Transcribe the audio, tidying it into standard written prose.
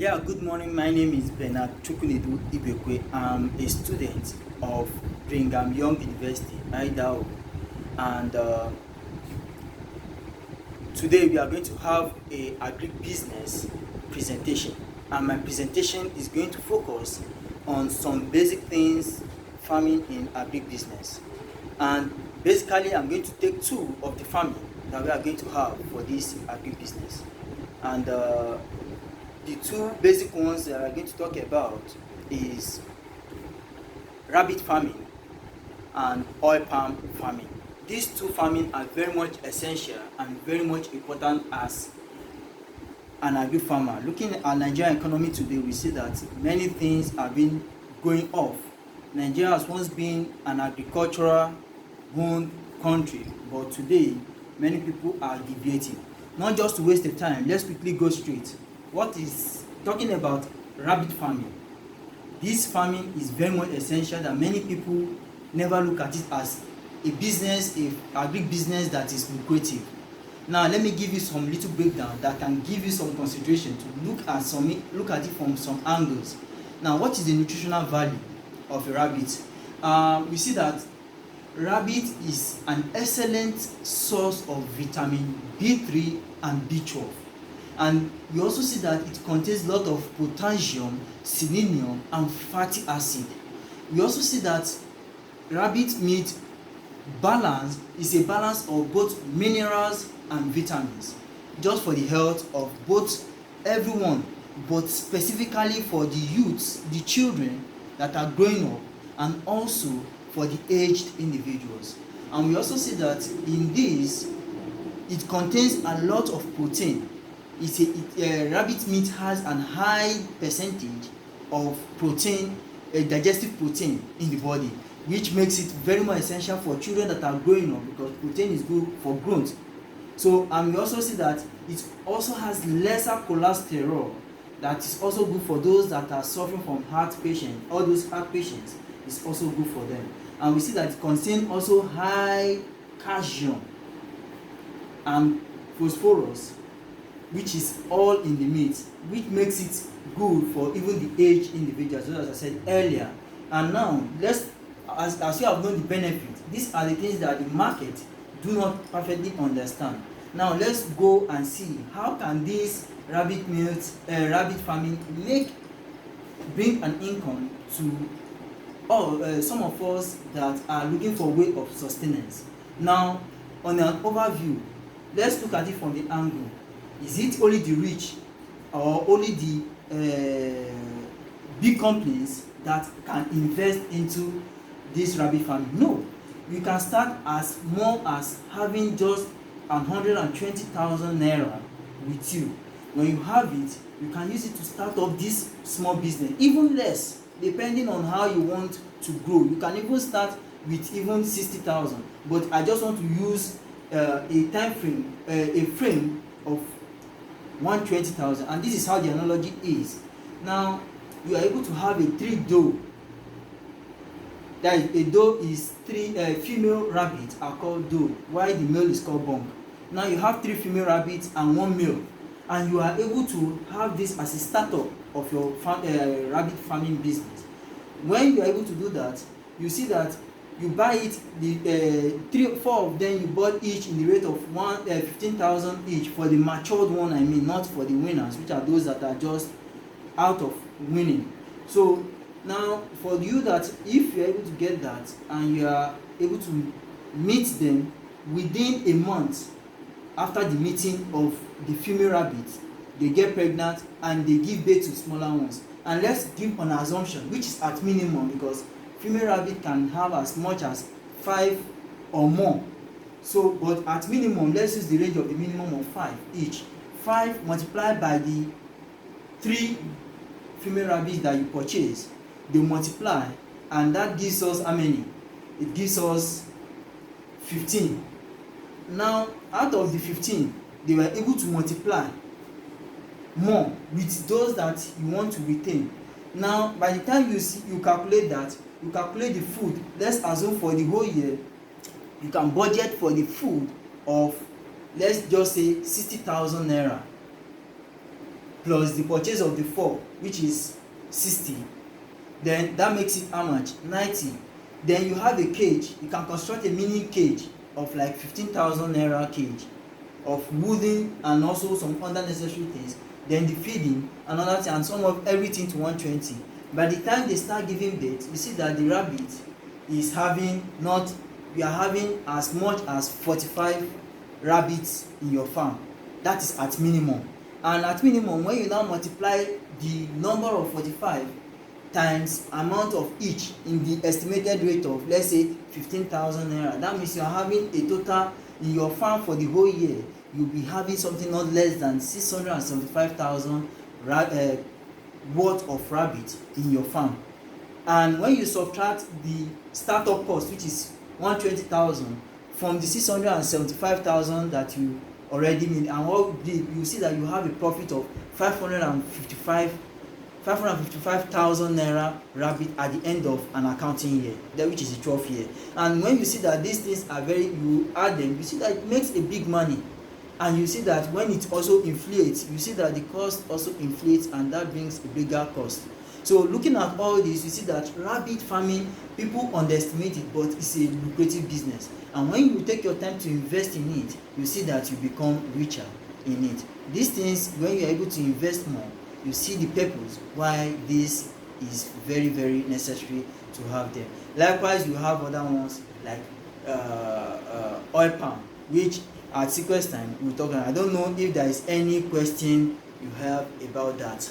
Yeah, good morning. My name is Bernard Chukwunedu Ibekwe. I'm a student of Brigham Young University, Idaho, and today we are going to have a agribusiness presentation. And my presentation is going to focus on some basic things farming in agribusiness. And basically, I'm going to take two of the farming that we are going to have for this agribusiness. And the two basic ones that I'm going to talk about is rabbit farming and oil palm farming. These two farming are very much essential and very much important as an agri farmer. Looking at Nigerian economy today, we see that many things have been going off. Nigeria has once been an agricultural owned country, but today many people are deviating. Not just to waste the time, let's quickly go straight. What is talking about rabbit farming? This farming is very much essential that many people never look at it as a business, a agribusiness that is lucrative. Now let me give you some little breakdown that can give you some consideration to look at it from some angles. Now, what is the nutritional value of a rabbit? We see that rabbit is an excellent source of vitamin B3 and B12, and we also see that it contains a lot of potassium, selenium and fatty acid. We also see that rabbit meat balance is a balance of both minerals and vitamins, just for the health of both everyone, but specifically for the youths, the children that are growing up, and also for the aged individuals. And we also see that in this it contains a lot of protein. Rabbit meat has a high percentage of protein, digestive protein in the body, which makes it very much essential for children that are growing up, because protein is good for growth. So, and we also see that it also has lesser cholesterol, that is also good for those that are suffering from heart patients. All those heart patients is also good for them. And we see that it contains also high calcium and phosphorus, which is all in the meat, which makes it good for even the aged individuals, as I said earlier. And now as you have known the benefit, these are the things that the market do not perfectly understand. Now let's go and see how can this rabbit farming bring an income to some of us that are looking for a way of sustenance. Now, on an overview, let's look at it from the angle. Is it only the rich or only the big companies that can invest into this rabbit farming? No, you can start as small as having just 120,000 naira with you. When you have it, you can use it to start up this small business, even less, depending on how you want to grow. You can even start with even 60,000, but I just want to use a frame of 120,000, and this is how the analogy is. Now you are able to have a 3 doe. That is, a doe is 3 female rabbits are called doe, while the male is called bunk. Now you have 3 female rabbits and 1 male, and you are able to have this as a startup of your rabbit farming business. When you are able to do that, you see that you buy it, the 4 of them you bought each in the rate of 15,000 each for the matured one, I mean, not for the winners, which are those that are just out of winning. So now for you, that if you are able to get that and you are able to meet them within a month after the meeting of the female rabbits, they get pregnant and they give birth to smaller ones. And let's give an assumption which is at minimum, because female rabbit can have as much as 5 or more. So, but at minimum, let's use the range of the minimum of 5 each. 5 multiplied by the 3 female rabbits that you purchase, they multiply, and that gives us how many? It gives us 15. Now out of the 15, they were able to multiply more with those that you want to retain. Now by the time you calculate that, you calculate the food. Let's assume for the whole year you can budget for the food of, let's just say, 60,000 naira. plus the purchase of the 4, which is 60, then that makes it how much? 90. Then you have a cage. You can construct a mini cage of like 15,000 naira cage of wooden and also some other necessary things. Then the feeding, another thing, and some of everything to 120. By the time they start giving birth, you see that the rabbit is having not, you are having as much as 45 rabbits in your farm. That is at minimum. And at minimum, when you now multiply the number of 45 times amount of each in the estimated rate of, let's say, 15,000 naira, that means you are having a total in your farm for the whole year. You'll be having something not less than 675,000 worth of rabbit in your farm. And when you subtract the startup cost, which is 120,000, from the 675,000 that you already made, and what you see that you have a profit of 555,000 naira rabbit at the end of an accounting year, which is the 12th year. And when you see that these things are you add them, you see that it makes a big money. And you see that when it also inflates, you see that the cost also inflates, and that brings a bigger cost. So looking at all this, you see that rabbit farming, people underestimate it, but it's a lucrative business. And when you take your time to invest in it, you see that you become richer in it. These things, when you are able to invest more, you see the purpose why this is very, very necessary to have them. Likewise, you have other ones like oil palm, which at sequence time we'll talk about. I don't know if there is any question you have about that.